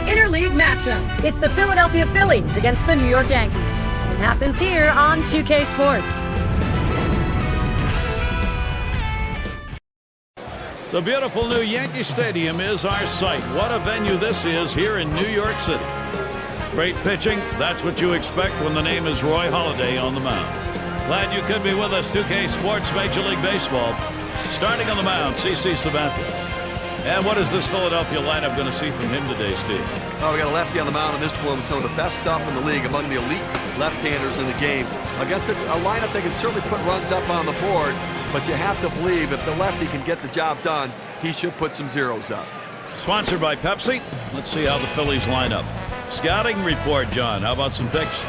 interleague matchup. It's the Philadelphia Phillies against the New York Yankees. It happens here on 2K Sports. The beautiful new Yankee Stadium is our site. What a venue this is here in New York City. Great pitching. That's what you expect when the name is Roy Halladay on the mound. Glad you could be with us. 2K Sports Major League Baseball. Starting on the mound, CC Sabathia. And what is this Philadelphia lineup going to see from him today, Steve? Oh, we got a lefty on the mound in this one with some of the best stuff in the league, among the elite left-handers in the game. Against a lineup that can certainly put runs up on the board, but you have to believe if the lefty can get the job done, he should put some zeros up. Sponsored by Pepsi. Let's see how the Phillies line up. Scouting report, John. How about some picks?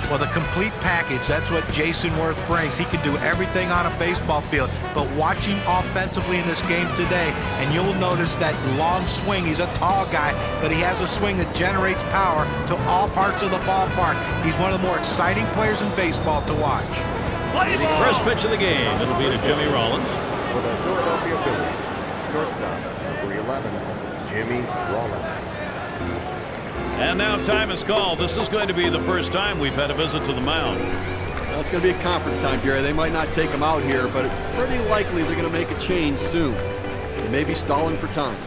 Well, the complete package, that's what Jason Worth brings. He can do everything on a baseball field. But watch him offensively in this game today, and you'll notice that long swing. He's a tall guy, but he has a swing that generates power to all parts of the ballpark. He's one of the more exciting players in baseball to watch. First pitch of the game. It'll be to Jimmy Rollins. For the Philadelphia Phillies, shortstop, number 11, Jimmy Rollins. And now time is called. This is going to be the first time we've had a visit to the mound. Well, it's going to be a conference time, Gary. They might not take him out here, but it's pretty likely they're going to make a change soon. They may be stalling for time.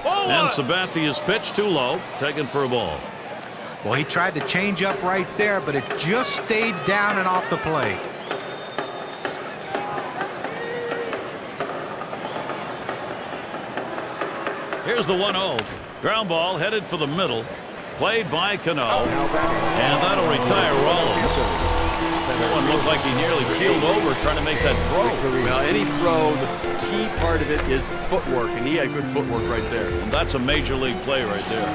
And Sabathia's pitch too low, taken for a ball. Well, he tried to change up right there, but it just stayed down and off the plate. Here's the 1-0. Ground ball headed for the middle. Played by Cano. And that'll retire Rollins. That one looked like he nearly keeled over trying to make that throw. Well, any throw, the key part of it is footwork, and he had good footwork right there. And that's a major league play right there.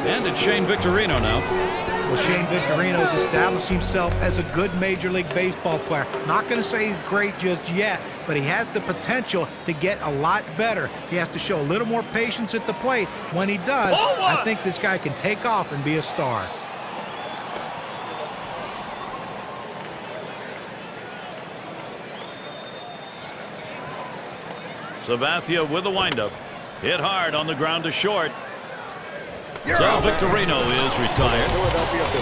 And it's Shane Victorino now. Well, Shane Victorino has established himself as a good Major League Baseball player. Not going to say he's great just yet, but he has the potential to get a lot better. He has to show a little more patience at the plate. When he does, I think this guy can take off and be a star. Sabathia with the windup. Hit hard on the ground to short. So Victorino is retired.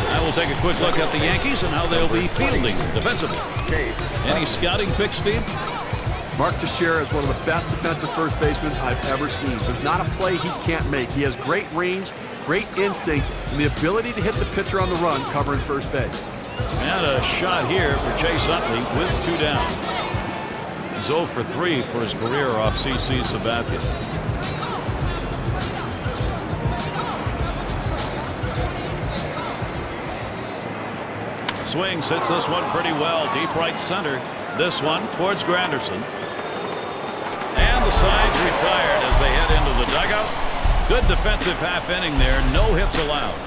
I will take a quick look at the Yankees and how they'll be fielding defensively. Any scouting picks, Steve? Mark Teixeira is one of the best defensive first basemen I've ever seen. There's not a play he can't make. He has great range, great instincts, and the ability to hit the pitcher on the run covering first base. And a shot here for Chase Utley with 2 down. He's 0 for 3 for his career off CC Sabathia. Swings, hits this one pretty well. Deep right center. This one towards Granderson. And the side's retired as they head into the dugout. Good defensive half inning there. No hits allowed.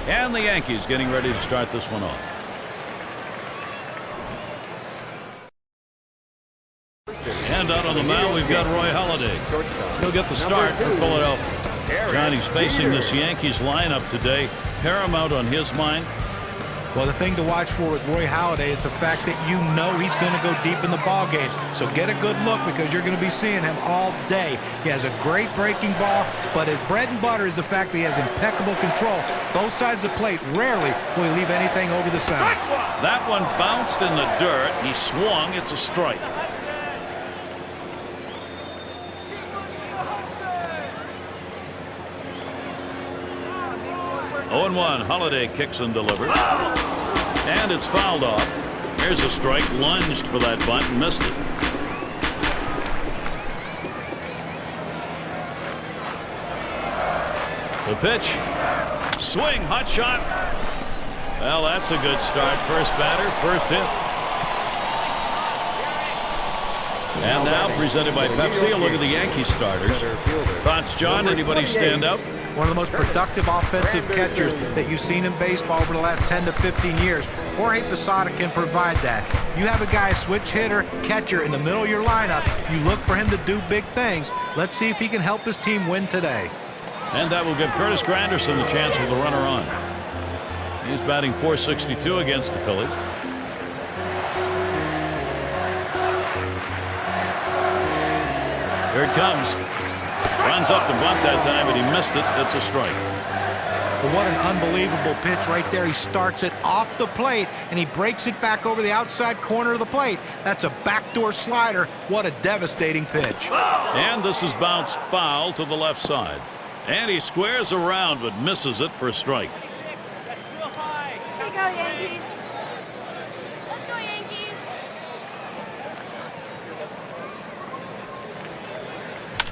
And the Yankees getting ready to start this one off. And out on the mound, we've got Roy Halladay. He'll get the start for Philadelphia. Johnny's facing this Yankees lineup today. Paramount on his mind. Well, the thing to watch for with Roy Halladay is the fact that you know he's going to go deep in the ball games. So get a good look because you're going to be seeing him all day. He has a great breaking ball, but his bread and butter is the fact that he has impeccable control. Both sides of the plate, rarely will he leave anything over the center. That one bounced in the dirt. He swung. It's a strike. 0-1. Halladay kicks and delivers. And it's fouled off. Here's a strike. Lunged for that bunt and missed it. The pitch. Swing. Hot shot. Well, that's a good start. First batter. First hit. And now presented by Pepsi. A look at the Yankees starters. Thoughts, John? Anybody stand out? One of the most productive offensive catchers that you've seen in baseball over the last 10 to 15 years. Jorge Posada can provide that. You have a guy, switch hitter, catcher in the middle of your lineup. You look for him to do big things. Let's see if he can help his team win today. And that will give Curtis Granderson the chance with the runner on. He's batting .462 against the Phillies. Here it comes. Runs up to bunt that time, but he missed it. It's a strike. But what an unbelievable pitch right there. He starts it off the plate, and he breaks it back over the outside corner of the plate. That's a backdoor slider. What a devastating pitch. And this is bounced foul to the left side. And he squares around, but misses it for a strike. Here you go, Yankees. Let's go, Yankees.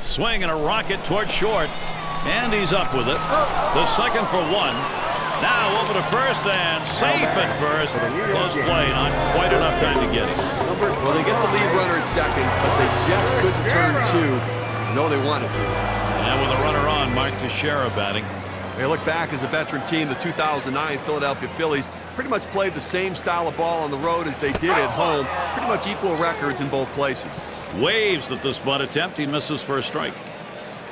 Swing and a rocket toward short. And he's up with it. The second for one. Now over to first and safe at first. Close play. Not quite enough time to get him. Well, they get the lead runner at second, but they just couldn't turn two. No, they wanted to. And with a runner on, Mark Teixeira batting. They look back as a veteran team, the 2009 Philadelphia Phillies pretty much played the same style of ball on the road as they did at home. Pretty much equal records in both places. Waves at this bunt attempt. He misses for a strike.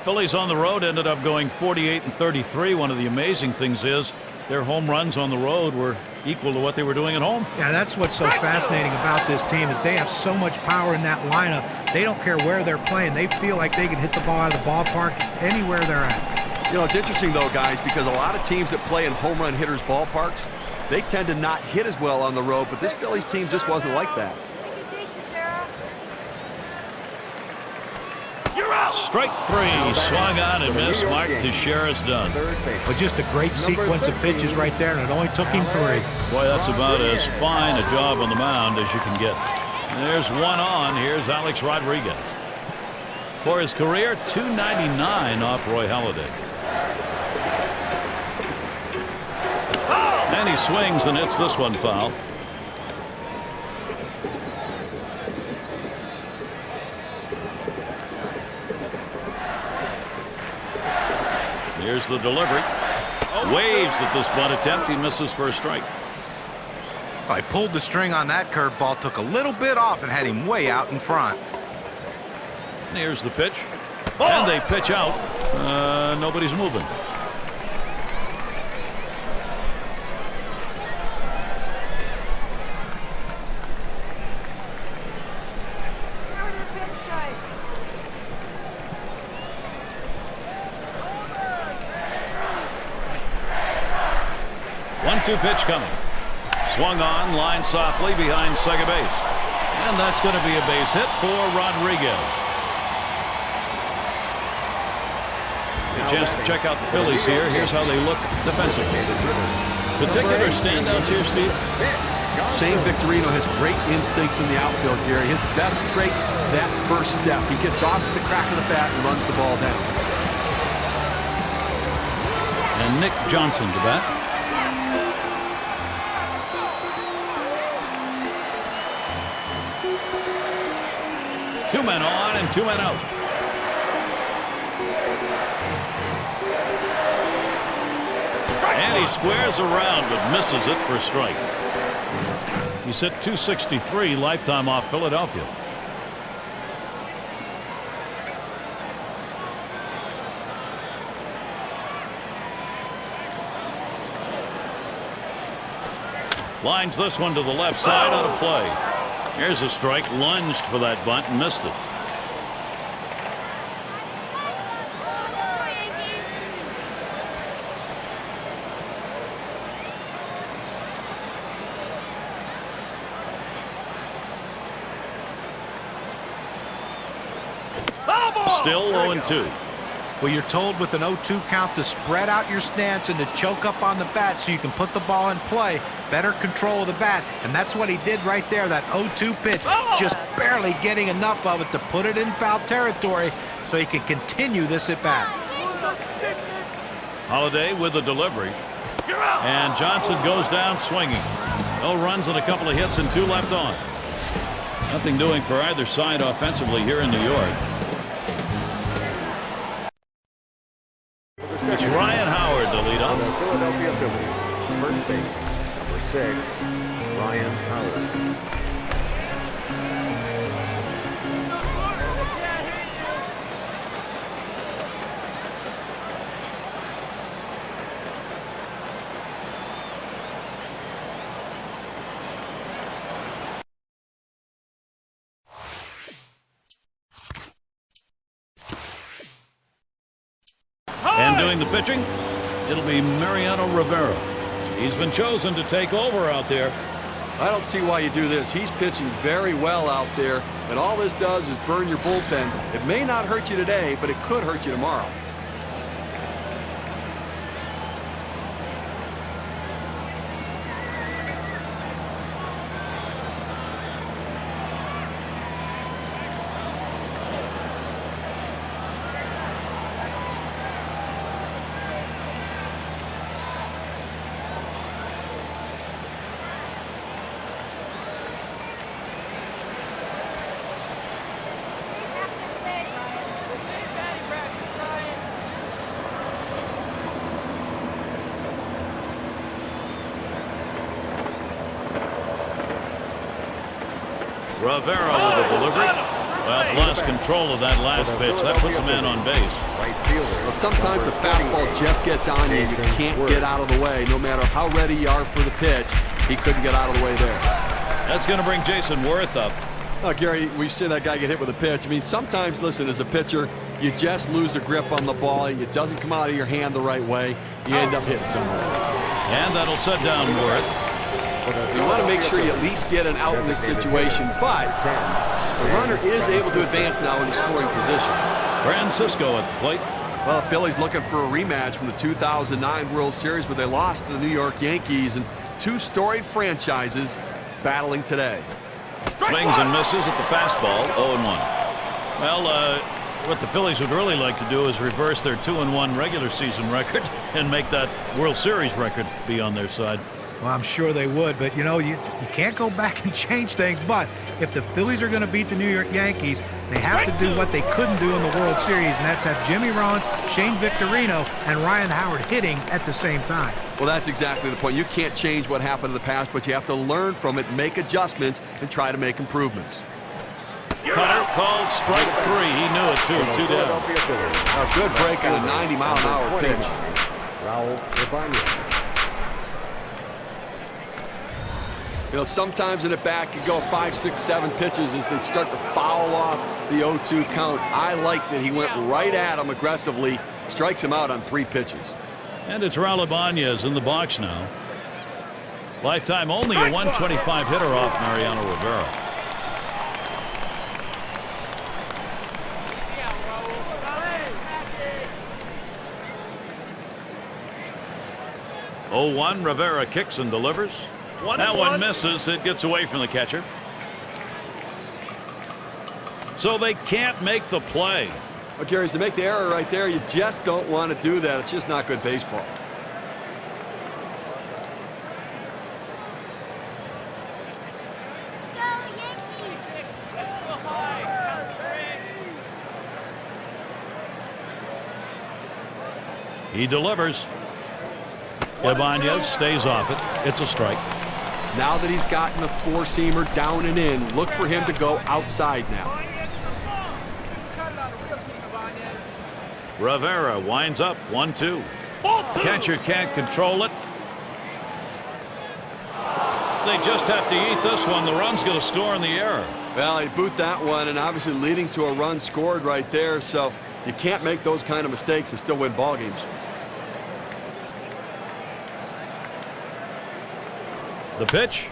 Phillies on the road ended up going 48-33. One of the amazing things is their home runs on the road were equal to what they were doing at home. Yeah, that's what's so fascinating about this team is they have so much power in that lineup. They don't care where they're playing. They feel like they can hit the ball out of the ballpark anywhere they're at. You know, it's interesting, though, guys, because a lot of teams that play in home run hitters' ballparks, they tend to not hit as well on the road, but this Phillies team just wasn't like that. Strike three. Swung on and missed. Mark Teixeira's done. But just a great sequence of pitches right there, and it only took him 3. Boy, that's about as fine a job on the mound as you can get. There's one on. Here's Alex Rodriguez. For his career, .299 off Roy Halladay. And he swings and hits this one foul. Here's the delivery. Waves at this bunt attempt. He misses for a strike. I pulled the string on that curveball, took a little bit off, and had him way out in front. Here's the pitch. And they pitch out. Nobody's moving. One-two pitch coming. Swung on, line softly behind second base. And that's going to be a base hit for Rodriguez. A chance to check out the Phillies here. Here's how they look defensively. Particular standouts here, Steve? Shane Victorino has great instincts in the outfield, Gary. His best trait, that first step. He gets off to the crack of the bat and runs the ball down. And Nick Johnson to bat. Two men on and two men out. And he squares around but misses it for a strike. He's hit .263 lifetime off Philadelphia. Lines this one to the left side on a play. Here's a strike, lunged for that bunt and missed it. Still 0-2. Well, you're told with an 0-2 count to spread out your stance and to choke up on the bat so you can put the ball in play. Better control of the bat, and that's what he did right there. That 0-2 pitch, just barely getting enough of it to put it in foul territory so he can continue this at bat. Halladay with the delivery. And Johnson goes down swinging. No runs and a couple of hits and two left on. Nothing doing for either side offensively here in New York. It's Ryan Howard to lead off. The Philadelphia Phillies, first base, number 6, Ryan Howard. And doing the pitching, it'll be Mariano Rivera. He's been chosen to take over out there. I don't see why you do this. He's pitching very well out there, and all this does is burn your bullpen. It may not hurt you today, but it could hurt you tomorrow. Rivera with the delivery. Well, lost control of that last pitch. That puts a man on base. Well, sometimes the fastball just gets on you. You can't get out of the way. No matter how ready you are for the pitch, he couldn't get out of the way there. That's going to bring Jason Worth up. Oh, Gary, we see that guy get hit with a pitch. I mean, sometimes, listen, as a pitcher, you just lose the grip on the ball. It doesn't come out of your hand the right way. You end up hitting somewhere. And that'll set down Worth. You want to make sure you at least get an out in this situation, but the runner is able to advance now into scoring position. Francisco at the plate. Well, the Phillies looking for a rematch from the 2009 World Series where they lost to the New York Yankees, and two storied franchises battling today. Swings and misses at the fastball, 0-1. Well, what the Phillies would really like to do is reverse their 2-1 regular season record and make that World Series record be on their side. Well, I'm sure they would, but, you know, you can't go back and change things. But if the Phillies are going to beat the New York Yankees, they have to do what they couldn't do in the World Series, and that's have Jimmy Rollins, Shane Victorino, and Ryan Howard hitting at the same time. Well, that's exactly the point. You can't change what happened in the past, but you have to learn from it, make adjustments, and try to make improvements. Cutter called strike 3. He knew it, too. 2 down. A good break on a 90-mile-an-hour pitch. Raul Ibanez. You know, sometimes in the back you go 5, 6, 7 pitches as they start to foul off the 0-2 count. I like that he went right at him aggressively, strikes him out on 3 pitches. And it's Raul Ibanez in the box now. Lifetime only a 125 hitter off Mariano Rivera. Oh, 0-1, Rivera kicks and delivers. That one misses. It gets away from the catcher. So they can't make the play. Well, Gary, to make the error right there, you just don't want to do that. It's just not good baseball. He delivers. Ibanez stays off it. It's a strike. Now that he's gotten the 4-seamer down and in, look for him to go outside now. Rivera winds up 1-2. Catcher can't control it. They just have to eat this one. The run's going to score in the error. Well, he boot that one, and obviously leading to a run scored right there, so you can't make those kind of mistakes and still win ball games. The pitch,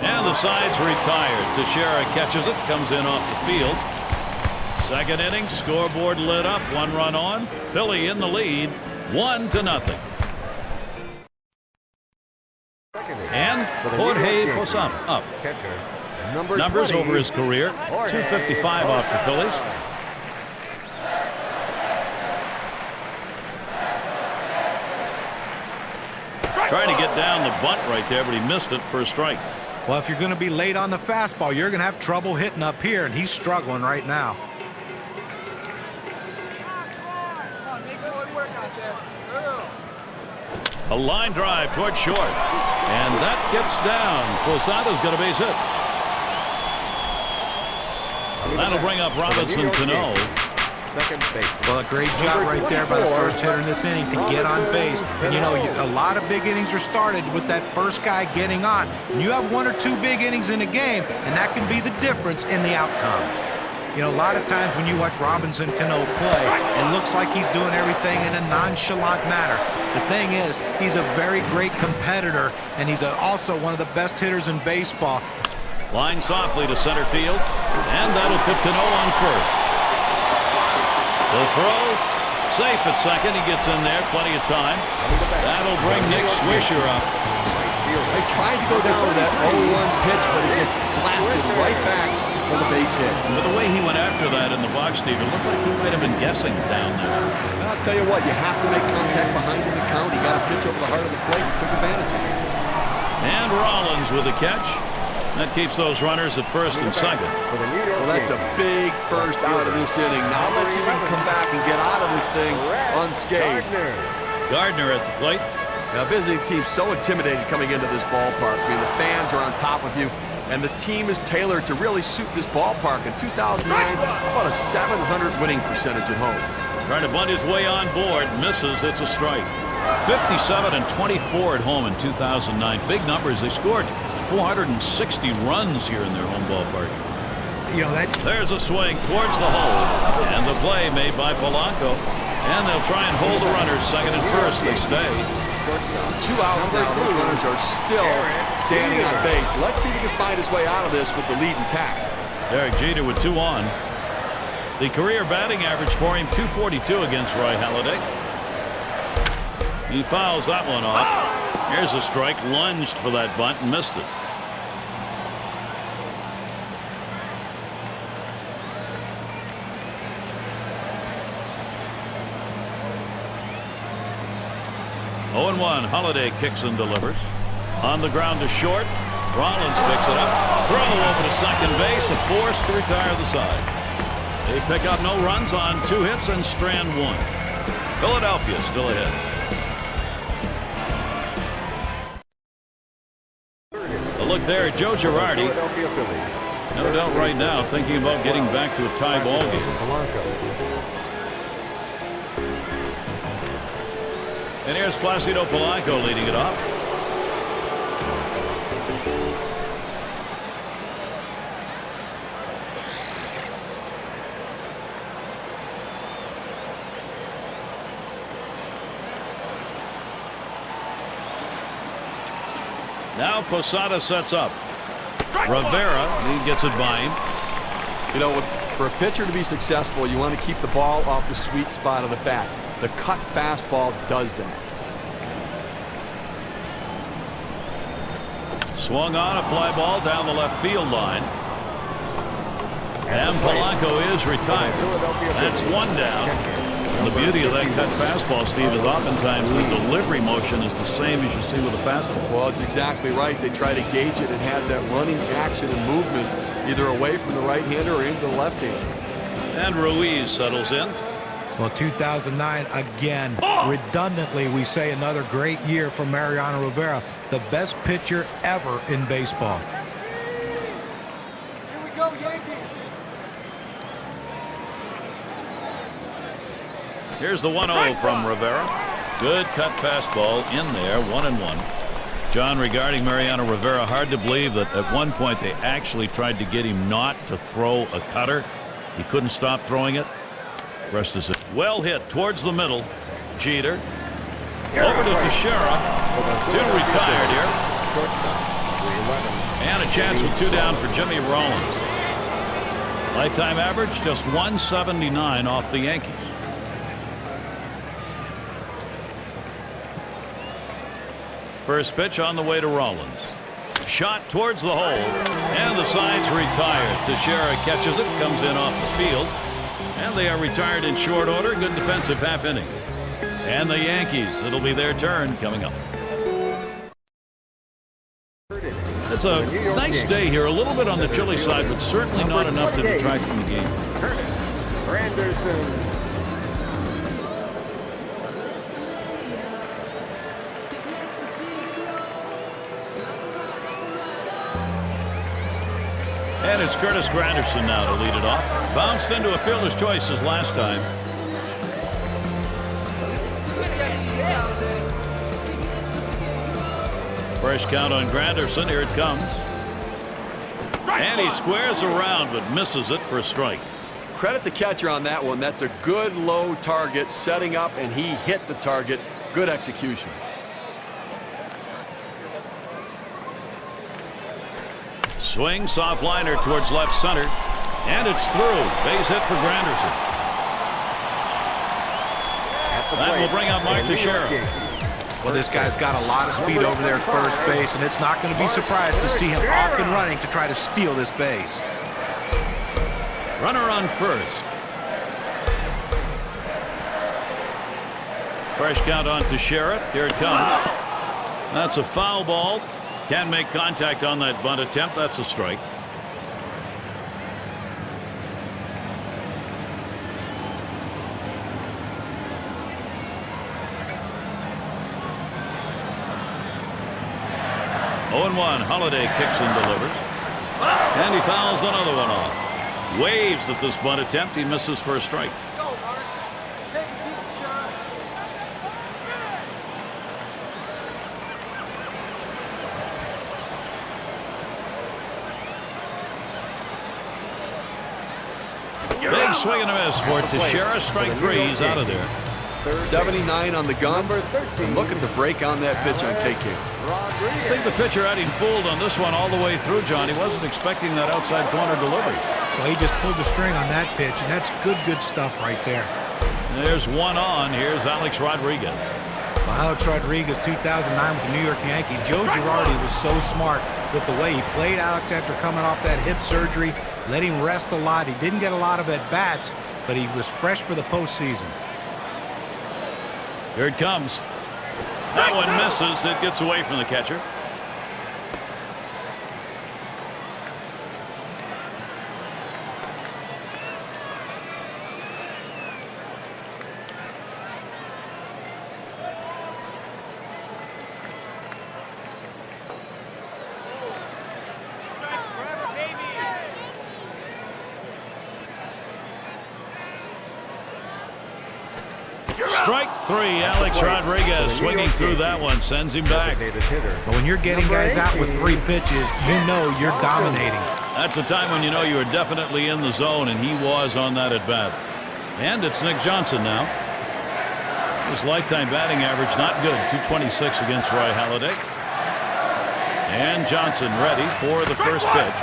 and the side's retired. Teixeira catches it, comes in off the field. Second inning, scoreboard lit up, 1 run on. Philly in the lead, 1-0. And Jorge Posada up. Numbers over his career, 255 off the Phillies. Trying to get down the bunt right there, but he missed it for a strike. Well, if you're going to be late on the fastball, you're going to have trouble hitting up here, and he's struggling right now. A line drive towards short, and that gets down. Posada's got a base hit. That'll bring up Robinson Cano. Second base. Well, a great job right there by the first hitter in this inning to get on base. And, you know, a lot of big innings are started with that first guy getting on. And you have 1 or 2 big innings in a game, and that can be the difference in the outcome. You know, a lot of times when you watch Robinson Cano play, it looks like he's doing everything in a nonchalant manner. The thing is, he's a very great competitor, and he's also one of the best hitters in baseball. Line softly to center field, and that'll put Cano on first. The throw, safe at second. He gets in there, plenty of time. That'll bring Nick Swisher up. They tried to go down with that 0-1 pitch, but it gets blasted right back for the base hit. But the way he went after that in the box, Steve, it looked like he might have been guessing down there. I'll tell you what, you have to make contact behind in the count. He got a pitch over the heart of the plate and took advantage of it. And Rollins with a catch. That keeps those runners at first and second. Well, that's a big first out of this inning. Now let's see if we can come back and get out of this thing unscathed. Gardner at the plate. Now, visiting team's so intimidated coming into this ballpark. I mean, the fans are on top of you, and the team is tailored to really suit this ballpark. In 2009, about a 700 winning percentage at home. Trying to bunt his way on board, misses. It's a strike. 57 and 24 at home in 2009. Big numbers. They scored 460 runs here in their home ballpark. You know, there's a swing towards the hole, and the play made by Polanco. And they'll try and hold the runners second and first. They stay. 2 outs now. Those runners are still standing on base. Let's see if he can find his way out of this with the lead intact. Derek Jeter with 2 on. The career batting average for him, 242 against Roy Halladay. He fouls that one off. Here's a strike. Lunged for that bunt and missed it. Oh, 0-1. Halladay kicks and delivers. On the ground to short. Rollins picks it up. Throw over to second base. A force to retire the side. They pick up no runs on 2 hits and strand 1. Philadelphia still ahead. A look there at Joe Girardi. No doubt right now thinking about getting back to a tie ball game. And here's Placido Polanco leading it off. Now Posada sets up. Rivera, he gets it by him. You know, for a pitcher to be successful, you want to keep the ball off the sweet spot of the bat. The cut fastball does that. Swung on a fly ball down the left field line. And Polanco is retired. That's 1 down. And the beauty of that cut fastball, Steve, is oftentimes the delivery motion is the same as you see with a fastball. Well, it's exactly right. They try to gauge it. It has that running action and movement either away from the right-hander or into the left-hander. And Ruiz settles in. Well, 2009, again, redundantly, we say another great year for Mariano Rivera, the best pitcher ever in baseball. Here we go, Yankees. Here's the 1-0 from Rivera. Good cut fastball in there, 1-1. John, regarding Mariano Rivera, hard to believe that at one point they actually tried to get him not to throw a cutter. He couldn't stop throwing it. Rest is it. Well hit towards the middle. Jeter. Over to Teixeira. 2 retired here. And a chance with 2 down for Jimmy Rollins. Lifetime average just 179 off the Yankees. First pitch on the way to Rollins. Shot towards the hole. And the side's retired. Teixeira catches it. Comes in off the field. And they are retired in short order. Good defensive half inning. And the Yankees, it'll be their turn coming up. It's a nice day here. A little bit on the chilly side, but certainly not enough to detract from the game. And it's Curtis Granderson now to lead it off. Bounced into a fielder's choice as last time. First count on Granderson. Here it comes. And he squares around but misses it for a strike. credit the catcher on that one. That's a good low target, setting up, and he hit the target. Good execution. Swing, soft liner towards left center. And it's through. Base hit for Granderson. That will bring up Mike Teixeira. Well, this guy's got a lot of speed over there at first base, and it's not going to be surprised to see him off and running to try to steal this base. Runner on first. Fresh count on Teixeira. Here it comes. That's a foul ball. Can't make contact on that bunt attempt. That's a strike. Oh, 1. Holiday kicks and delivers. And he fouls another one off. Waves at this bunt attempt. He misses for a strike. Big swing and a miss for Teixeira. Strike 3. He's out of there. 79 on the gun. And look at the break on that pitch on KK. I think the pitcher had him fooled on this one all the way through, John. He wasn't expecting that outside corner delivery. Well, he just pulled the string on that pitch, and that's good stuff right there. There's one on. Here's Alex Rodriguez. Well, Alex Rodriguez, 2009 with the New York Yankees. Joe Girardi was so smart with the way he played Alex after coming off that hip surgery. Let him rest a lot. He didn't get a lot of at-bats, but he was fresh for the postseason. Here it comes. That one misses. It gets away from the catcher. Strike 3. Alex Rodriguez swinging through that one. Sends him back. But when you're getting guys out with 3 pitches, you know you're dominating. That's a time when you know you are definitely in the zone, and he was on that at bat. And it's Nick Johnson now. His lifetime batting average not good. 226 against Roy Halladay. And Johnson ready for the first pitch.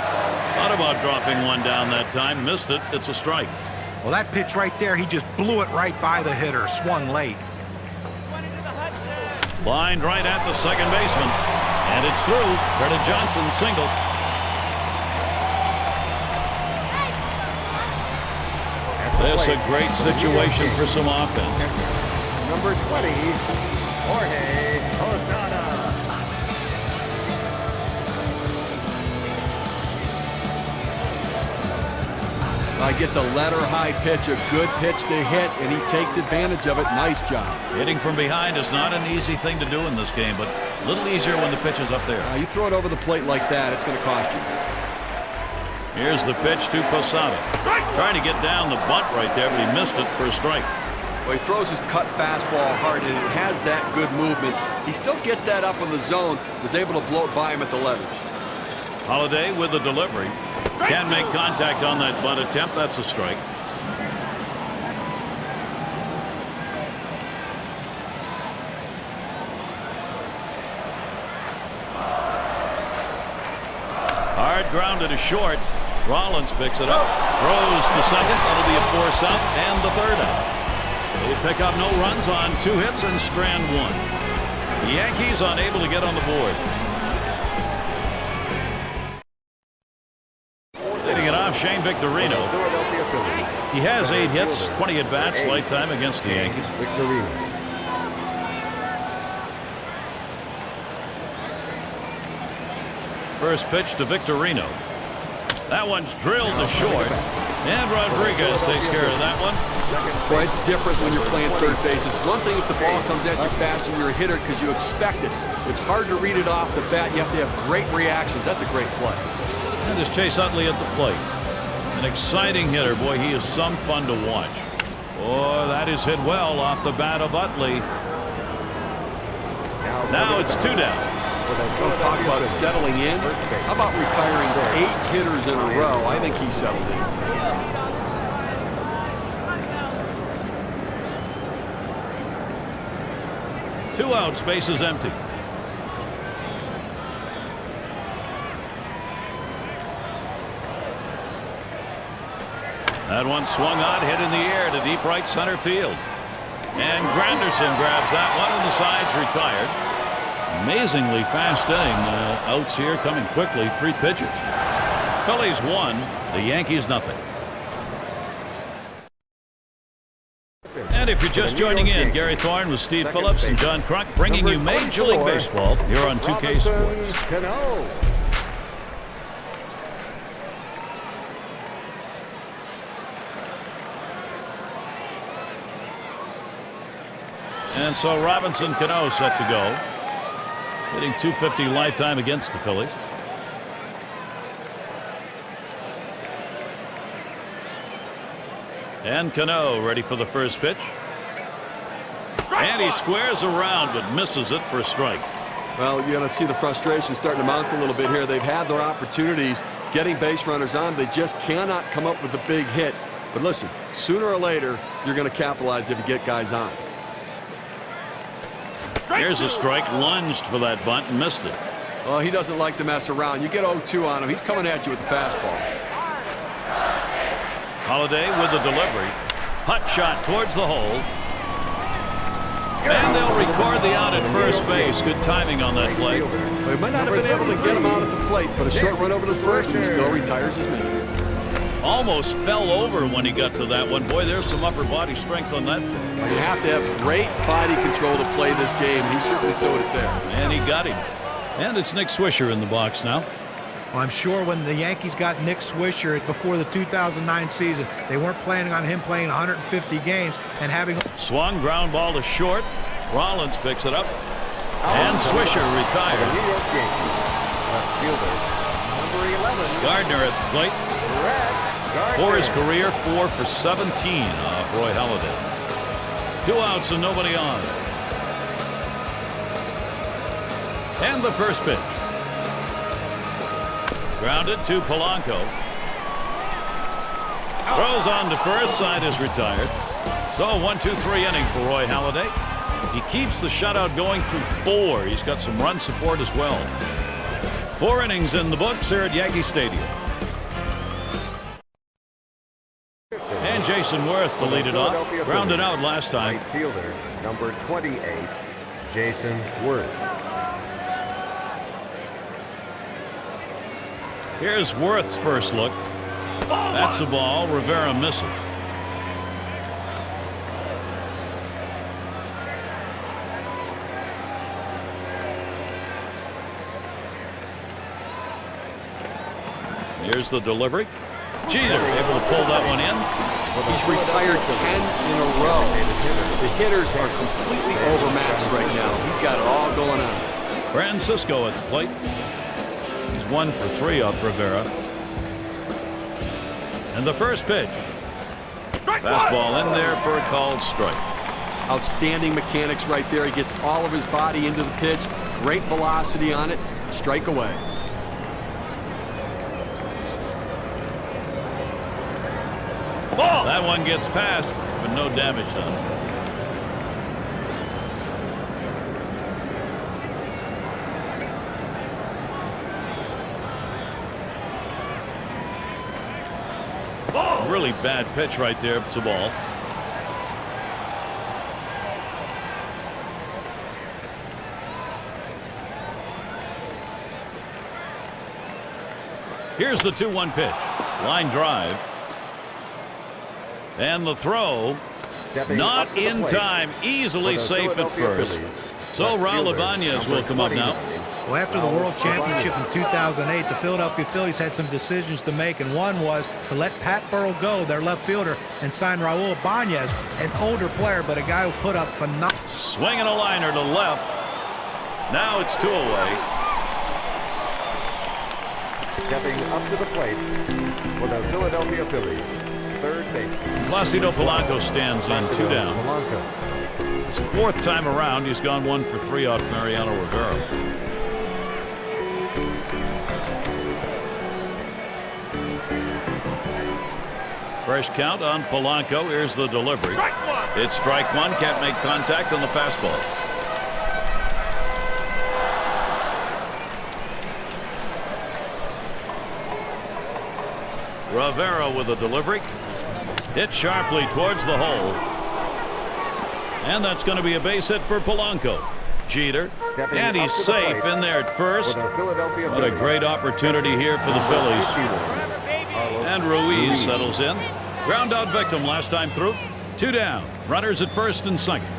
Thought about dropping one down that time. Missed it. It's a strike. Well, that pitch right there, he just blew it right by the hitter. Swung late. Lined right at the second baseman. And it's through. Credit Johnson single. This a great situation for some offense. Number 20, Jorge Posada. Gets a letter high pitch, a good pitch to hit, and he takes advantage of it. Nice job. Hitting from behind is not an easy thing to do in this game, but a little easier when the pitch is up there. You throw it over the plate like that, it's going to cost you. Here's the pitch to Posada. Trying to get down the bunt right there, but he missed it for a strike. Well, he throws his cut fastball hard, and it has that good movement. He still gets that up in the zone, was able to blow it by him at the letters. Holiday with the delivery. Can't make contact on that bunt attempt. That's a strike. Hard grounded to short. Rollins picks it up. Throws to second. That'll be a force out and the third out. They pick up no runs on 2 hits and strand 1. The Yankees unable to get on the board. Shane Victorino. He has 8 hits, 20 at-bats, lifetime against the Yankees. First pitch to Victorino. That one's drilled to short. And Rodriguez takes care of that one. Boy, it's different when you're playing third base. It's one thing if the ball comes at you fast and you're a hitter because you expect it. It's hard to read it off the bat. You have to have great reactions. That's a great play. And there's Chase Utley at the plate. An exciting hitter. Boy, he is some fun to watch. Oh, that is hit well off the bat of Utley. Now it's 2 down. Don't talk about settling in. How about retiring 8 hitters in a row? I think he settled in. 2 outs, base is empty. That one swung on, hit in the air to deep right center field. And Granderson grabs that one, and the side's retired. Amazingly fast inning. Outs here coming quickly. 3 pitches. Phillies 1, the Yankees nothing. And if you're just joining in, Gary Thorne with Steve Phillips and John Crunk bringing you Major League Baseball here on 2K Sports. And so Robinson Cano set to go. Hitting .250 lifetime against the Phillies. And Cano ready for the first pitch. And he squares around but misses it for a strike. Well, you're going to see the frustration starting to mount a little bit here. They've had their opportunities getting base runners on. They just cannot come up with a big hit. But listen, sooner or later, you're going to capitalize if you get guys on. Here's a strike, lunged for that bunt and missed it. Well, he doesn't like to mess around. You get 0-2 on him. He's coming at you with the fastball. Holiday with the delivery. Hot shot towards the hole. And they'll record the out at first base. Good timing on that play. They might not have been able to get him out at the plate, but a short run over to first, he still retires his man. Almost fell over when he got to that one. Boy, there's some upper body strength on that throw. Well, you have to have great body control to play this game, and he certainly showed it there. And he got him. And it's Nick Swisher in the box now. Well, I'm sure when the Yankees got Nick Swisher before the 2009 season, they weren't planning on him playing 150 games and having... Swung, ground ball to short. Rollins picks it up. And Swisher retired. New York Yankees. Left fielder, number 11. Gardner at the plate. For his career, 4 for 17 off Roy Halladay. 2 outs and nobody on. And the first pitch. Grounded to Polanco. Throws on to first, side is retired. So 1-2-3 inning for Roy Halladay. He keeps the shutout going through 4. He's got some run support as well. 4 innings in the books here at Yankee Stadium. And Jason Worth to lead it off. Grounded out last time. Right fielder, number 28, Jason Worth. Here's Worth's first look. That's a ball. Rivera misses. Here's the delivery. Jeter able to pull that one in. He's retired 10 in a row. The hitters are completely overmatched right now. He's got it all going on. Francisco at the plate. He's 1 for 3 off Rivera. And the first pitch. Fastball in there for a called strike. Outstanding mechanics right there. He gets all of his body into the pitch. Great velocity on it. Strike away. That one gets past, but no damage done. Really bad pitch right there. It's a ball. Here's the 2-1 pitch. Line drive. And the throw, not in time, easily safe at first. So Raul Ibanez will come up now. Well, after the World Championship in 2008, the Philadelphia Phillies had some decisions to make, and one was to let Pat Burrell go, their left fielder, and sign Raul Ibanez, an older player, but a guy who put up phenomenal. Swinging a liner to left. Now it's 2 away. Stepping up to the plate for the Philadelphia Phillies, third baseman Placido Polanco stands in, 2 down. Polanco. It's the 4th time around. He's gone 1 for 3 off Mariano Rivera. Fresh count on Polanco. Here's the delivery. It's strike 1. Can't make contact on the fastball. Rivera with a delivery. Hit sharply towards the hole. And that's going to be a base hit for Polanco. Jeter. And he's safe in there at first. What a great opportunity here for the Phillies. And Ruiz settles in. Ground out victim last time through. 2 down. Runners at first and second.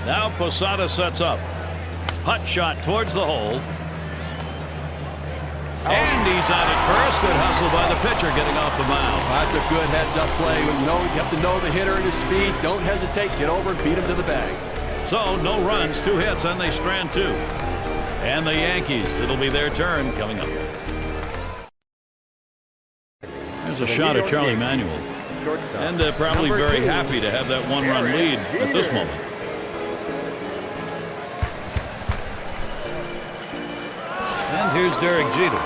Now Posada sets up. Hut shot towards the hole. And he's out at first. Good hustle by the pitcher getting off the mound. That's a good heads-up play. You have to know the hitter and his speed. Don't hesitate. Get over and beat him to the bag. So no runs, 2 hits, and they strand 2. And the Yankees, it'll be their turn coming up. There's a shot at Charlie Manuel. And probably very happy to have that 1-run lead at this moment. And here's Derek Jeter.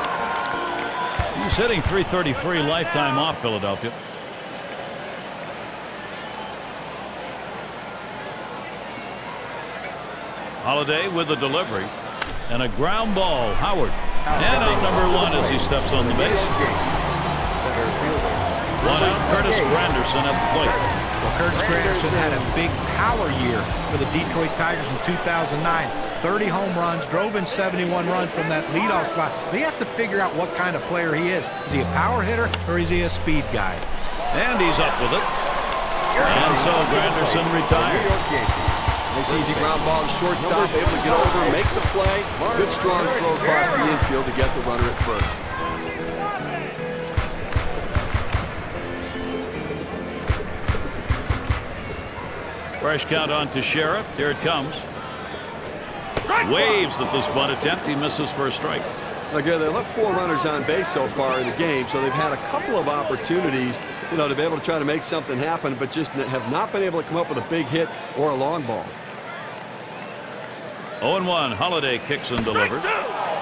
He's hitting .333 lifetime off Philadelphia. Holiday with the delivery. And a ground ball. Howard. And out number 1 as he steps on the base. 1 out. Curtis Granderson at the plate. Well, Curtis Granderson had a big power year for the Detroit Tigers in 2009. 30 home runs, drove in 71 runs from that leadoff spot. But you have to figure out what kind of player he is. Is he a power hitter or is he a speed guy? And he's up with it. And so Granderson retires. Nice easy ground ball to shortstop, able to get over, make the play. Good strong throw across the infield to get the runner at first. Fresh count on Teixeira. Here it comes. Waves at this bunt attempt. He misses for a strike. Again, they left 4 runners on base so far in the game, so they've had a couple of opportunities, to be able to try to make something happen, but just have not been able to come up with a big hit or a long ball. 0-1. Holiday kicks and delivers.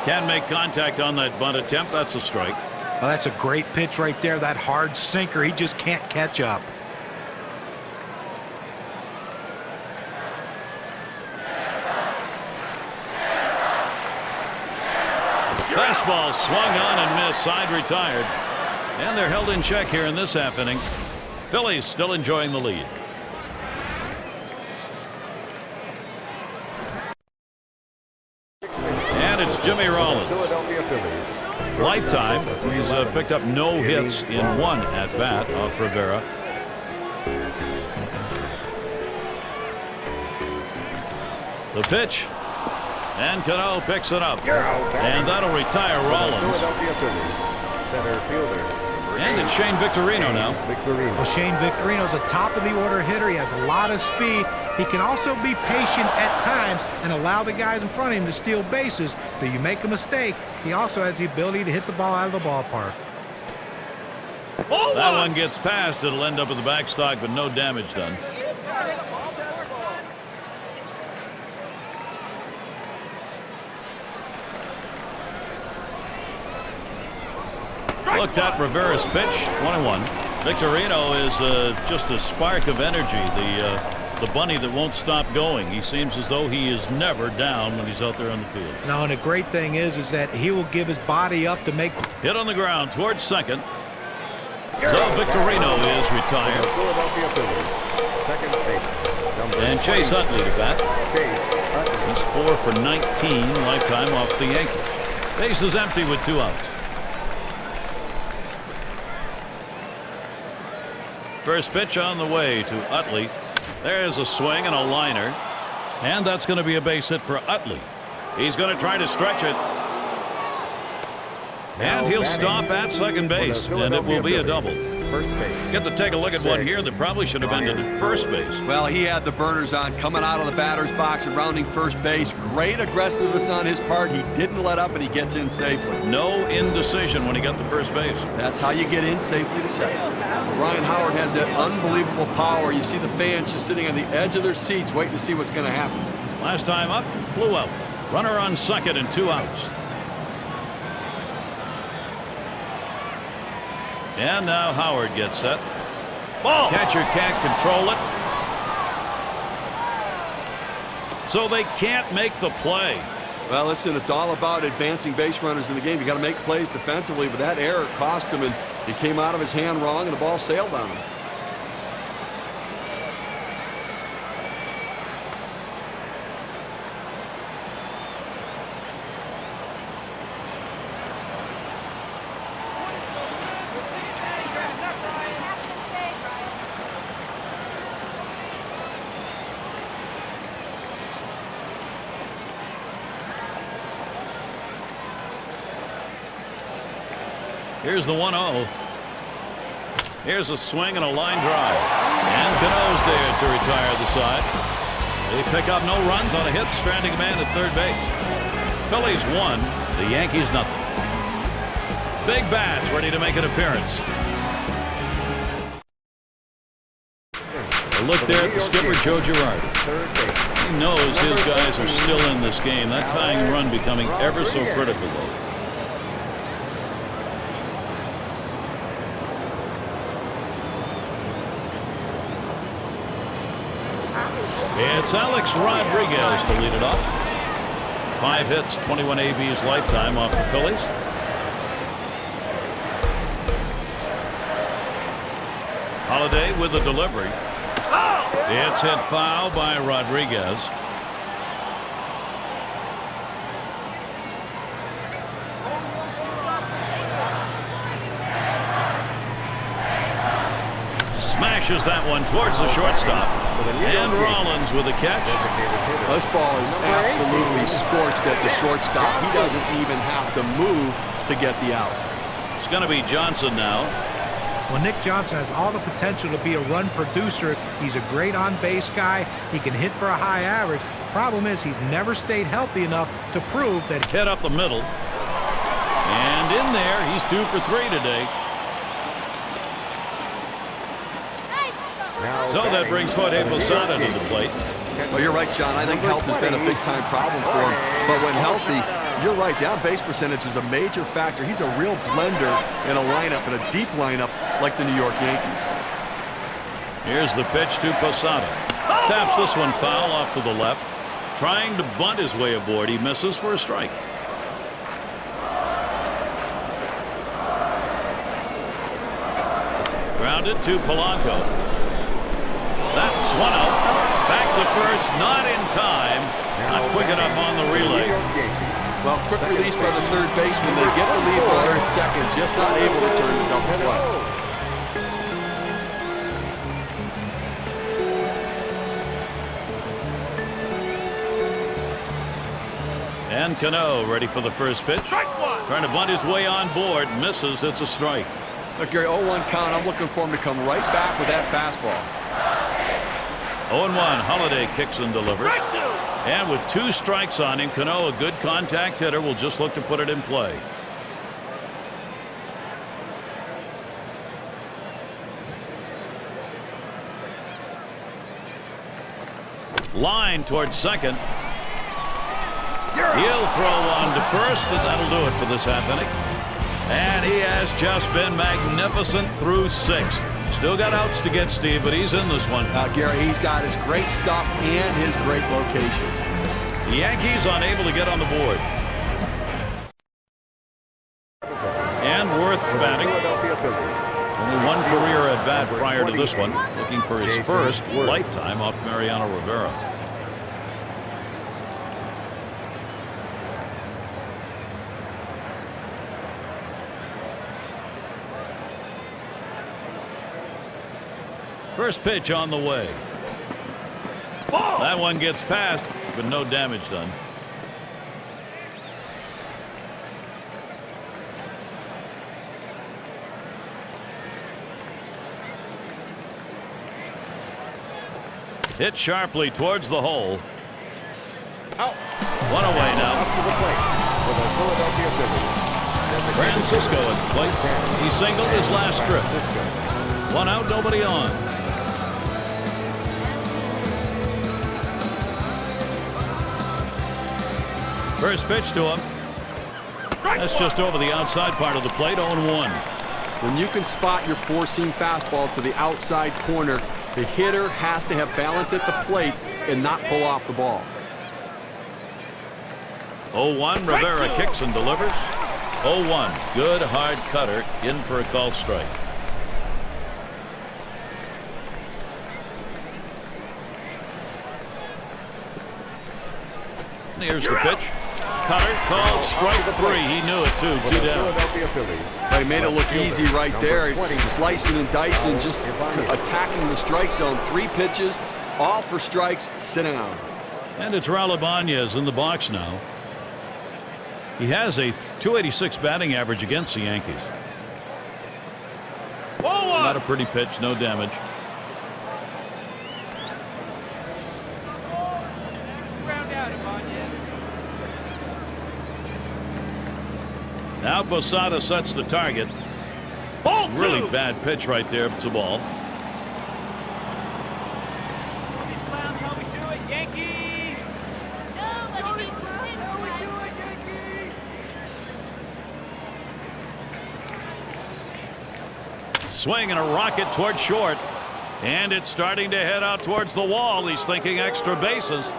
Can make contact on that bunt attempt. That's a strike. Well, that's a great pitch right there. That hard sinker. He just can't catch up. Fastball swung on and missed. Side retired. And they're held in check here in this half inning. Phillies still enjoying the lead. And it's Jimmy Rollins. Lifetime. He's picked up no hits in 1 at-bat off Rivera. The pitch. And Cano picks it up. And that'll retire Rollins. And it's Shane Victorino now. Well, Shane Victorino's a top-of-the-order hitter. He has a lot of speed. He can also be patient at times and allow the guys in front of him to steal bases. But you make a mistake, he also has the ability to hit the ball out of the ballpark. That one gets past. It'll end up at the backstop, but no damage done. Looked at Rivera's pitch. 1-1. Victorino is just a spark of energy. The bunny that won't stop going. He seems as though he is never down when he's out there on the field. No, and the great thing is that he will give his body up to make. Hit on the ground towards second. So Victorino is retired. And Chase Utley to bat. He's 4 for 19 lifetime off the Yankees. Base is empty with 2 outs. First pitch on the way to Utley. There's a swing and a liner. And that's going to be a base hit for Utley. He's going to try to stretch it. And he'll stop at second base. And it will be a double. Get to take a look at one here that probably should have ended at first base. Well, he had the burners on coming out of the batter's box and rounding first base. Great aggressiveness on his part. He didn't let up and he gets in safely. No indecision when he got to first base. That's how you get in safely to second. Ryan Howard has that unbelievable power. You see the fans just sitting on the edge of their seats waiting to see what's going to happen. Last time up, flew out. Runner on second and 2 outs. And now Howard gets set. Ball. Catcher can't control it. So they can't make the play. Well, listen, it's all about advancing base runners in the game. You got to make plays defensively, but that error cost him, and he came out of his hand wrong, and the ball sailed on him. Here's the 1-0. Here's a swing and a line drive. And Cano's there to retire the side. They pick up no runs on a hit, stranding a man at third base. Phillies 1, the Yankees nothing. Big bats ready to make an appearance. A look there at the skipper, Joe Girardi. He knows his guys are still in this game. That tying run becoming ever so critical, though. It's Alex Rodriguez to lead it off. 5 hits, 21 ABs lifetime off the Phillies. Holiday with the delivery. It's hit foul by Rodriguez. Smashes that one towards the shortstop. And Rollins with a catch. This ball is absolutely scorched at the shortstop. He doesn't even have to move to get the out. It's going to be Johnson now. Well, Nick Johnson has all the potential to be a run producer. He's a great on-base guy. He can hit for a high average. Problem is, he's never stayed healthy enough to prove that. Hit up the middle. And in there, he's 2 for 3 today. So that brings Jorge Posada to the plate. Well, you're right, John. I think health has been a big-time problem for him. But when healthy, you're right. The on-base percentage is a major factor. He's a real blender in a lineup, in a deep lineup like the New York Yankees. Here's the pitch to Posada. Taps this one foul off to the left. Trying to bunt his way aboard. He misses for a strike. Grounded to Polanco. That's one out. Back to first, not in time. Not quick enough on the relay. Well, quick release by the third baseman. They get the lead runner at second, just not able to turn the double play. And Cano ready for the first pitch. Trying to bunt his way on board. Misses. It's a strike. Look, Gary, 0-1 count. I'm looking for him to come right back with that fastball. 0-1. Holiday kicks and delivers. And with 2 strikes on him, Cano, a good contact hitter, will just look to put it in play. Line towards second. He'll throw one to first, and that'll do it for this half inning. And he has just been magnificent through 6. Still got outs to get, Steve, but he's in this one. Gary, he's got his great stuff and his great location. The Yankees unable to get on the board. And Worth's batting. Only 1 career at bat prior to this one. Looking for his first lifetime off Mariano Rivera. First pitch on the way. That one gets past, but no damage done. Hit sharply towards the hole. Out. 1 away now. Up to the plate for the Philadelphia Phillies. Francisco at the plate. He singled his last trip. 1 out, nobody on. First pitch to him. That's just over the outside part of the plate, 0-1. When you can spot your four-seam fastball to the outside corner, the hitter has to have balance at the plate and not pull off the ball. 0-1. Rivera kicks and delivers. 0-1. Good hard cutter in for a called strike. Here's the pitch. Cutter called strike 3. He knew it too. 2 down. They made it look easy right there. Slicing and dicing, just attacking the strike zone. 3 pitches, all for strikes. Sit down. And it's Raul Ibanez in the box now. He has a .286 batting average against the Yankees. Not a pretty pitch, no damage. Now Posada sets the target. Really bad pitch right there. It's a ball. Swing and a rocket towards short. And it's starting to head out towards the wall. He's thinking extra bases.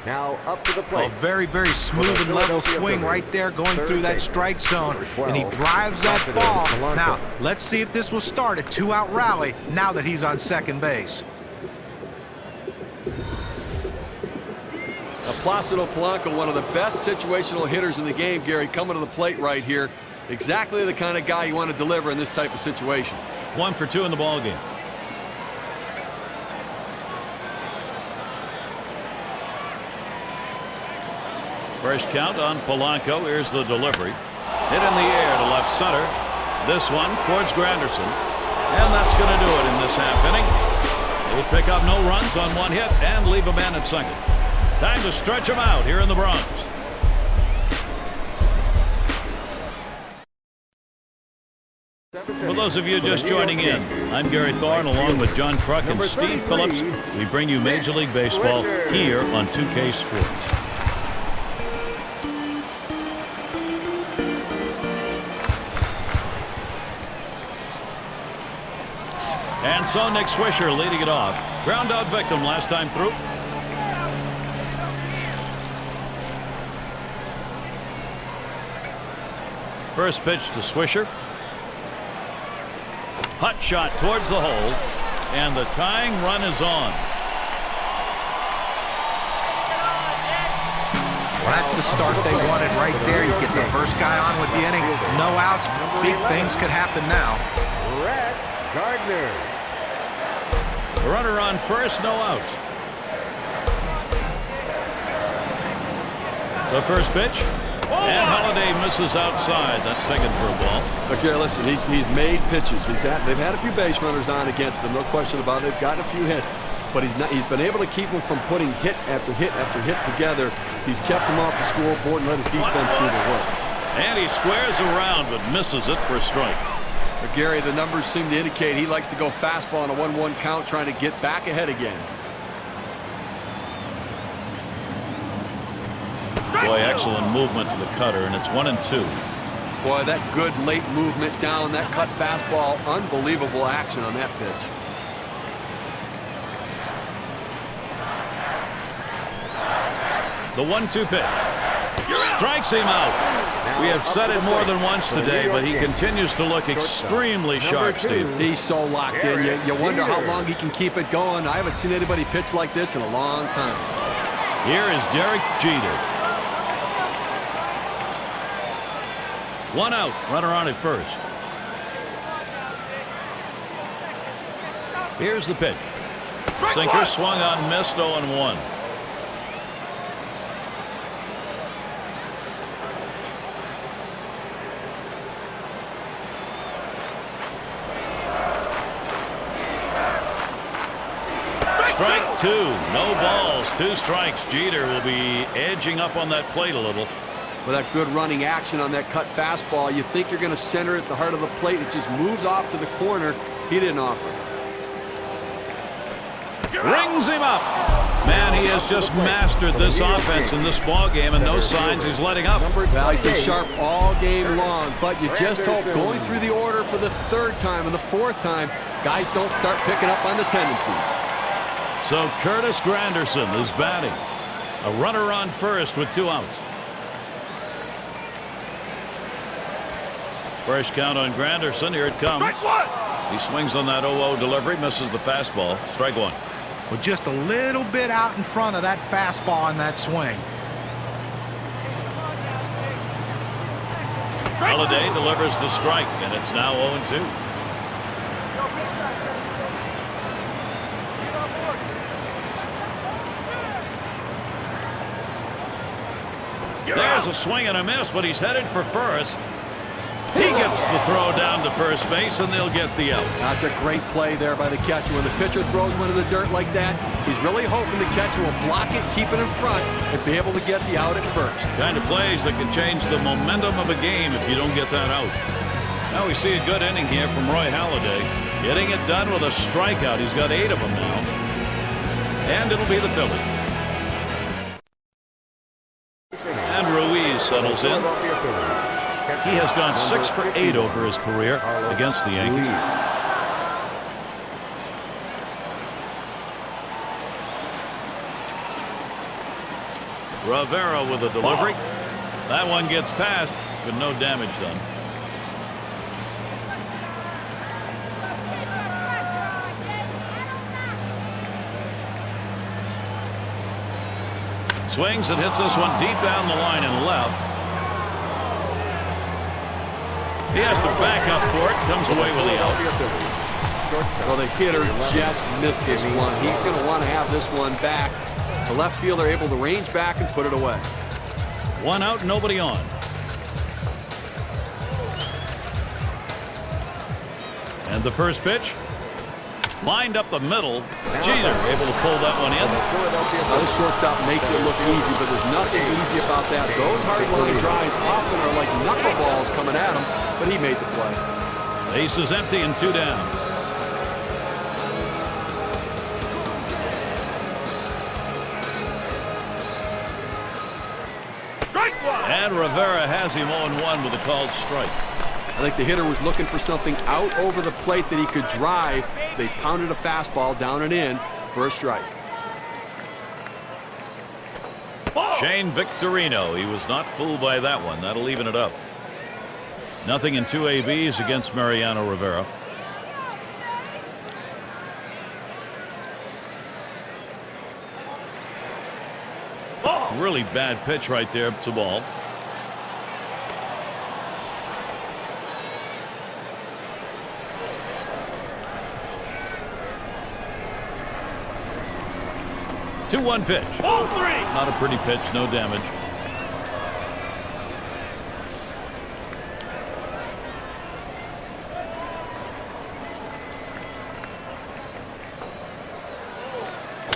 Now up to the plate. A very, very smooth and level swing right there going through that strike zone. And he drives that ball. Now, let's see if this will start a 2-out rally now that he's on second base. Placido Polanco, one of the best situational hitters in the game, Gary, coming to the plate right here. Exactly the kind of guy you want to deliver in this type of situation. 1 for 2 in the ball game. First count on Polanco. Here's the delivery. Hit in the air to left center. This one towards Granderson. And that's going to do it in this half inning. They pick up no runs on 1 hit and leave a man at second. Time to stretch him out here in the Bronx. For those of you just joining in, I'm Gary Thorne along with John Kruk and Steve Phillips. We bring you Major League Baseball here on 2K Sports. And so Nick Swisher leading it off. Ground out victim last time through. First pitch to Swisher. Hot shot towards the hole. And the tying run is on. Well, that's the start they wanted right there. You get the first guy on with the inning. No outs. Big things could happen now. Brett Gardner. The runner on first, no outs. The first pitch. And Holiday misses outside. That's taken for a ball. Okay, listen, he's made pitches. They've had a few base runners on against them, no question about it. They've gotten a few hits, but he's been able to keep them from putting hit after hit after hit together. He's kept them off the scoreboard and let his defense do the work. And he squares around but misses it for a strike. But Gary, the numbers seem to indicate he likes to go fastball on a 1-1 count, trying to get back ahead again. Boy, excellent movement to the cutter, and it's 1-2. Boy, that good late movement down, that cut fastball, unbelievable action on that pitch. The 1-2 pitch. Strikes him out. We have said it more than once today, but he continues to look extremely sharp, Steve. He's so locked in. You wonder how long he can keep it going. I haven't seen anybody pitch like this in a long time. Here is Derek Jeter. 1 out, runner on at first. Here's the pitch. Sinker swung on, missed, 0-1. Strike 2, no balls, 2 strikes. Jeter will be edging up on that plate a little. With that good running action on that cut fastball, you think you're going to center it at the heart of the plate. It just moves off to the corner. He didn't offer. Rings him up. Man, he has just mastered this offense in this ball game, and no signs he's letting up. Well, he's been sharp all game long, but you just hope going through the order for the 3rd time and the 4th time, guys don't start picking up on the tendency. So Curtis Granderson is batting. A runner on first with 2 outs. First count on Granderson. Here it comes. He swings on that 0-0 delivery, misses the fastball. Strike one. Well, just a little bit out in front of that fastball on that swing. Holiday delivers the strike, and it's now 0-2. There's a swing and a miss, but he's headed for first. He gets the throw down to first base, and they'll get the out. That's a great play there by the catcher. When the pitcher throws one in the dirt like that, he's really hoping the catcher will block it, keep it in front, and be able to get the out at first. Kind of plays that can change the momentum of a game if you don't get that out. Now we see a good inning here from Roy Halladay. Getting it done with a strikeout. He's got 8 of them now. And it'll be the Phillies. And Ruiz settles in. He has gone 6 for 8 over his career against the Yankees. Rivera with a delivery. That one gets past, but no damage done. Swings and hits this one deep down the line and left. He has to back up for it. Comes away with the out. Well, the hitter just missed this one. He's going to want to have this one back. The left fielder able to range back and put it away. 1 out, nobody on. And the first pitch. Lined up the middle. Jeter able to pull that one in. Now, this shortstop makes it look easy, but there's nothing easy about that. Those hard line drives often are like knuckleballs coming at him, but he made the play. Base is empty and 2 down. And Rivera has him 0-1 with a called strike. I think the hitter was looking for something out over the plate that he could drive. They pounded a fastball down and in for a strike. Shane Victorino. He was not fooled by that one. That'll even it up. Nothing in 2 ABs against Mariano Rivera. Really bad pitch right there. It's a ball. Two 1 pitch. Ball 3. Not a pretty pitch. No damage.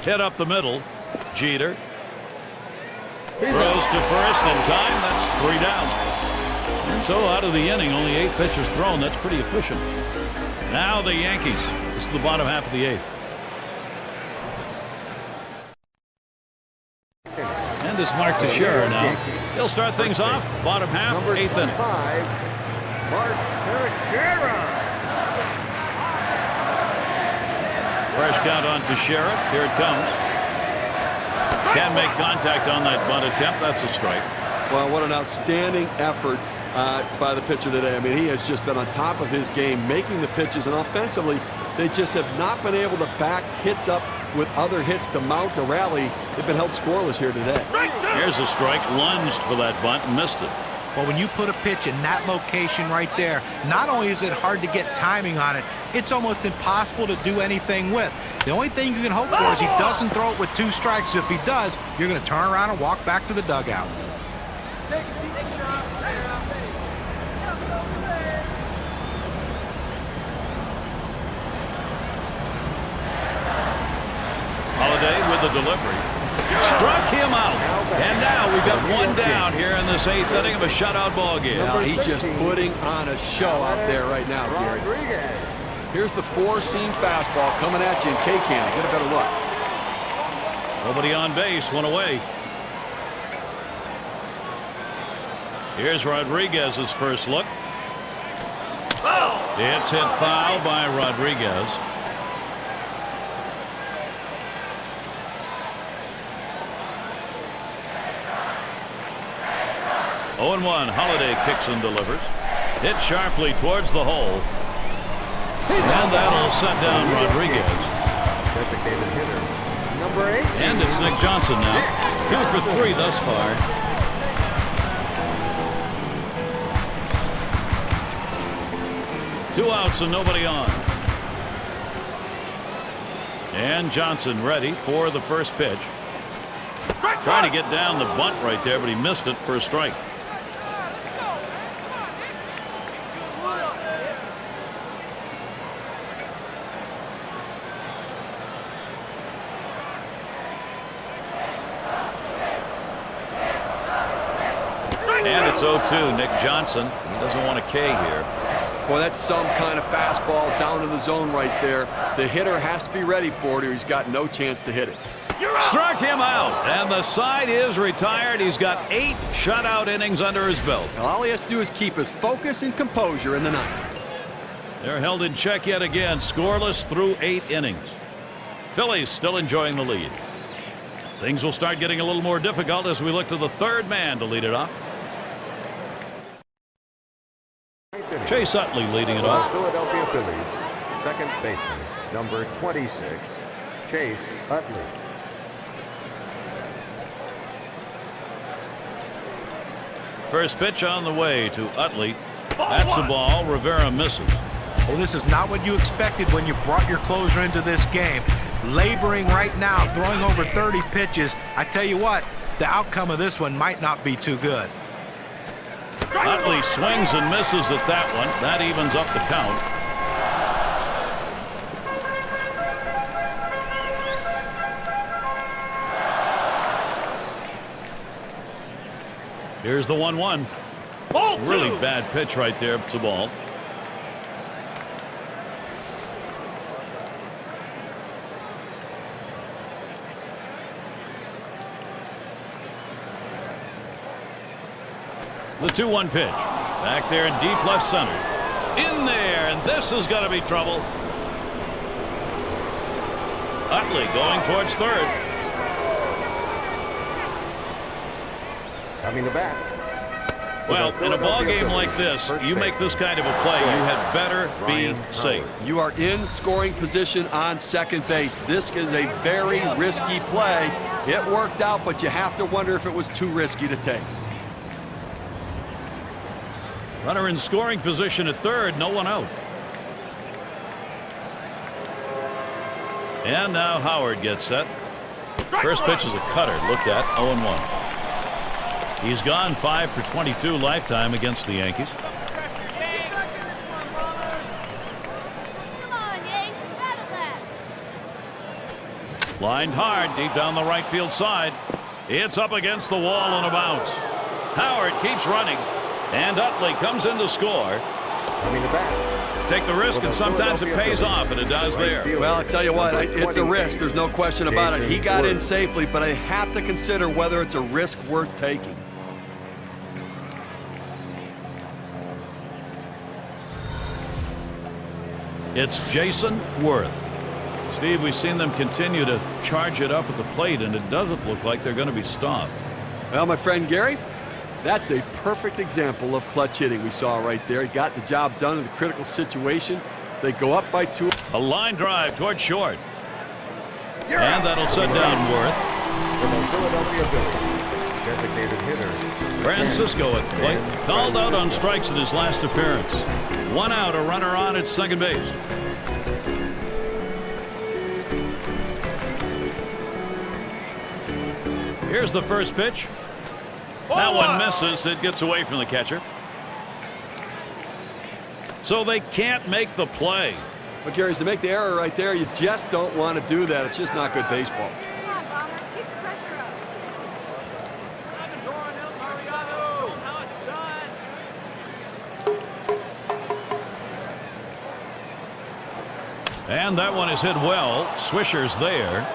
Hit up the middle. Jeter throws to first in time. That's 3 down. And so out of the inning, only 8 pitches thrown. That's pretty efficient. Now the Yankees. This is the bottom half of the 8th. And it's Mark Teixeira now. He'll start things off. Bottom half, 8th inning. Mark Teixeira. Fresh count on Teixeira. Here it comes. Can't make contact on that bunt attempt. That's a strike. Well, what an outstanding effort by the pitcher today. I mean, he has just been on top of his game, making the pitches, and offensively, they just have not been able to back hits up with other hits to mount the rally. They've been held scoreless here today. Here's a strike. Lunged for that bunt and missed it. Well, when you put a pitch in that location right there, not only is it hard to get timing on it, it's almost impossible to do anything with. The only thing you can hope for is he doesn't throw it with 2 strikes. If he does, you're going to turn around and walk back to the dugout. Holiday with the delivery. Struck him out. And now we've got 1 down here in this 8th inning of a shutout ball game. Well, he's just putting on a show out there right now, Gary. Here's the 4-seam fastball coming at you in K-Can. Get a better look. Nobody on base. 1 away. Here's Rodriguez's first look. It's hit foul by Rodriguez. 0-1. Holiday kicks and delivers. Hit sharply towards the hole. And that'll set down Rodriguez. Designated hitter, number 8. And it's Nick Johnson now. 2 for 3 thus far. Two outs and nobody on. And Johnson ready for the first pitch. Trying to get down the bunt right there, but he missed it for a strike. And it's 0-2. Nick Johnson. He doesn't want a K here. Boy, that's some kind of fastball down in the zone right there. The hitter has to be ready for it or he's got no chance to hit it. Struck him out, and the side is retired. He's got 8 shutout innings under his belt. Now, all he has to do is keep his focus and composure in the ninth. They're held in check yet again, scoreless through 8 innings. Phillies still enjoying the lead. Things will start getting a little more difficult as we look to the third man to lead it off. Chase Utley leading it off. Philadelphia Phillies, second baseman, number 26, Chase Utley. First pitch on the way to Utley. That's the ball. Rivera misses. Well, this is not what you expected when you brought your closer into this game. Laboring right now, throwing over 30 pitches. I tell you what, the outcome of this one might not be too good. Utley swings and misses at that one. That evens up the count. Here's the 1-1. Really bad pitch right there. It's a ball. The 2-1 pitch. Back there in deep left center. In there, and this is going to be trouble. Utley going towards third. Coming to bat. Well, in a ball game like this, you make this kind of a play, you had better be safe. You are in scoring position on second base. This is a very risky play. It worked out, but you have to wonder if it was too risky to take. Runner in scoring position at third, no one out. And now Howard gets set. First pitch is a cutter, looked at, 0-1. He's gone 5 for 22 lifetime against the Yankees. Come on, Yanks. Battle that. Lined hard deep down the right field side. It's up against the wall on a bounce. Howard keeps running. And Utley comes in to score. Coming to bat. Take the risk, and sometimes it pays off, and it does there. Well, I tell you what, it's a risk. There's no question about it. He got in safely, but I have to consider whether it's a risk worth taking. It's Jason Worth. Steve, we've seen them continue to charge it up at the plate, and it doesn't look like they're going to be stopped. Well, my friend Gary, that's a perfect example of clutch hitting we saw right there. He got the job done in the critical situation. They go up by 2. A line drive towards short. And that'll set down Worth. For the Philadelphia Phillies, designated hitter, Francisco at the plate. Called out on strikes in his last appearance. 1 out, a runner on at second base. Here's the first pitch. That one misses. It gets away from the catcher. So they can't make the play. But Gary, to make the error right there, you just don't want to do that. It's just not good baseball. Come on, Bomber. Keep the pressure up. And that one is hit well. Swisher's there.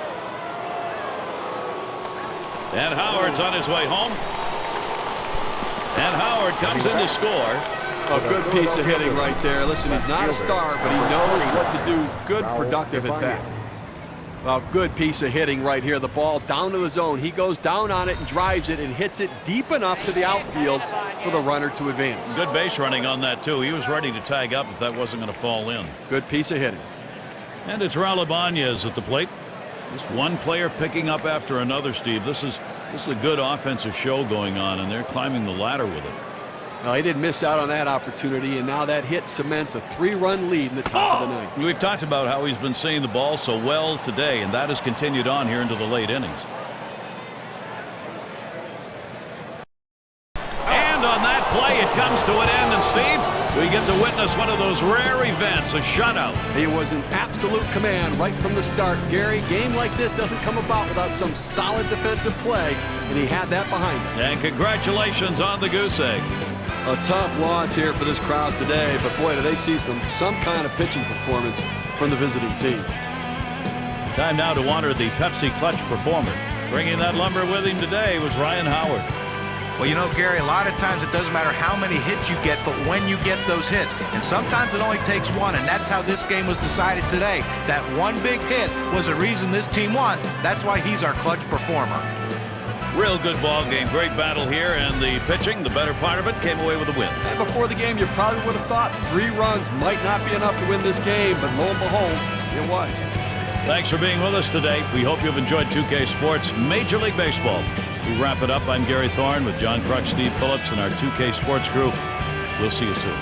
And Howard's on his way home. And Howard comes in to score. A good piece of hitting right there. Listen, he's not a star, but he knows what to do. Good, productive at bat. Well, good piece of hitting right here. The ball down to the zone. He goes down on it and drives it and hits it deep enough to the outfield for the runner to advance. Good base running on that, too. He was ready to tag up if that wasn't going to fall in. Good piece of hitting. And it's Raul Ibanez at the plate. Just one player picking up after another, Steve. This is a good offensive show going on, and they're climbing the ladder with it. Well, he didn't miss out on that opportunity, and now that hit cements a 3-run lead in the top of the ninth. We've talked about how he's been seeing the ball so well today, and that has continued on here into the late innings. And on that play, it comes to an end, and Steve, we get to witness one of those rare events, a shutout. He was in absolute command right from the start. Gary, game like this doesn't come about without some solid defensive play, and he had that behind him. And congratulations on the goose egg. A tough loss here for this crowd today, but boy, do they see some kind of pitching performance from the visiting team. Time now to honor the Pepsi Clutch performer. Bringing that lumber with him today was Ryan Howard. Well, you know, Gary, a lot of times it doesn't matter how many hits you get, but when you get those hits. And sometimes it only takes one, and that's how this game was decided today. That one big hit was the reason this team won. That's why he's our clutch performer. Real good ball game. Great battle here, and the pitching, the better part of it, came away with a win. And before the game, you probably would have thought 3 runs might not be enough to win this game, but lo and behold, it was. Thanks for being with us today. We hope you've enjoyed 2K Sports Major League Baseball. We wrap it up. I'm Gary Thorne with John Kruk, Steve Phillips, and our 2K Sports crew. We'll see you soon.